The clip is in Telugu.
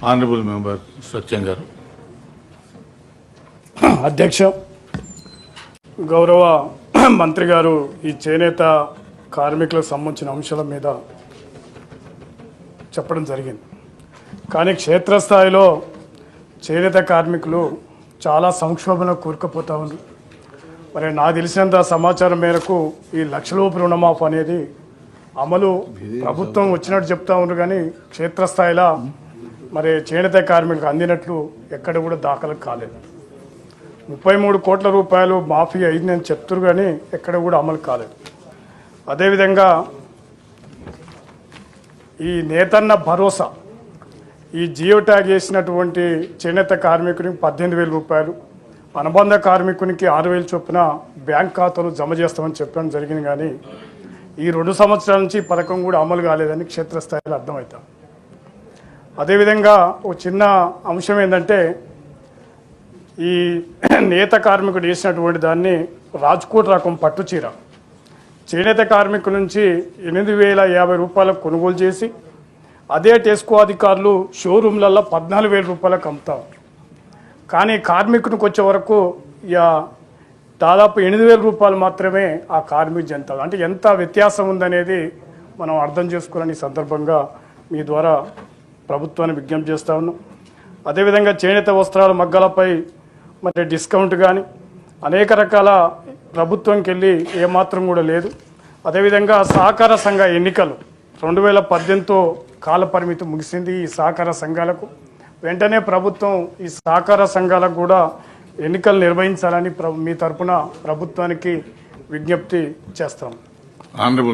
ఆనరబుల్ మెంబర్ సత్యం గారు. అధ్యక్ష, గౌరవ మంత్రి గారు ఈ చేనేత కార్మికులకు సంబంధించిన అంశాల మీద చెప్పడం జరిగింది. కానీ క్షేత్రస్థాయిలో చేనేత కార్మికులు చాలా సంక్షోభంలో కూరుకుపోతూ ఉన్నారు. మరి నాకు తెలిసినంత సమాచారం మేరకు ఈ లక్షలోపు రుణమాఫీ అనేది అమలు ప్రభుత్వం వచ్చినట్టు చెప్తా ఉన్నారు, కానీ క్షేత్రస్థాయిలో మరి చేనేత కార్మికులకు అందినట్లు ఎక్కడ కూడా దాఖలు కాలేదు. 33 కోట్ల రూపాయలు మాఫీ అయిందని చెప్తున్నారు, కానీ ఎక్కడ కూడా అమలు కాలేదు. అదేవిధంగా ఈ నేతన్న భరోసా, ఈ జియో ట్యాగ్ చేసినటువంటి చేనేత కార్మికునికి 18,000 రూపాయలు, అనుబంధ కార్మికునికి 6,000 చొప్పున బ్యాంక్ ఖాతాలు జమ చేస్తామని చెప్పడం జరిగింది. కానీ ఈ 2 సంవత్సరాల నుంచి పథకం కూడా అమలు కాలేదని క్షేత్రస్థాయిలో అర్థమవుతాం. అదేవిధంగా ఒక చిన్న అంశం ఏంటంటే, ఈ నేత కార్మికుడు వేసినటువంటి దాన్ని రాజ్కోట్ రకం పట్టు చీర చేనేత కార్మికుల నుంచి 8,050 రూపాయలకు కొనుగోలు చేసి అదే టెస్కో అధికారులు షోరూమ్లలో 14,000 రూపాయలకు అమ్ముతారు. కానీ కార్మికునికి వచ్చే వరకు ఇక దాదాపు 8,000 రూపాయలు మాత్రమే ఆ కార్మిక జంట. అంటే ఎంత వ్యత్యాసం ఉందనేది మనం అర్థం చేసుకోవాలని సందర్భంగా మీ ద్వారా ప్రభుత్వాన్ని విజ్ఞప్తి చేస్తూ ఉన్నాం. అదేవిధంగా చేనేత వస్త్రాల మగ్గాలపై మరి డిస్కౌంట్ కానీ అనేక రకాల ప్రభుత్వంకి వెళ్ళి ఏమాత్రం కూడా లేదు. అదేవిధంగా సహకార సంఘ ఎన్నికలు 2018తో కాల పరిమితి ముగిసింది. ఈ సహకార సంఘాలకు వెంటనే ప్రభుత్వం ఈ సహకార సంఘాలకు కూడా ఎన్నికలు నిర్వహించాలని మీ తరపున ప్రభుత్వానికి విజ్ఞప్తి చేస్తాం.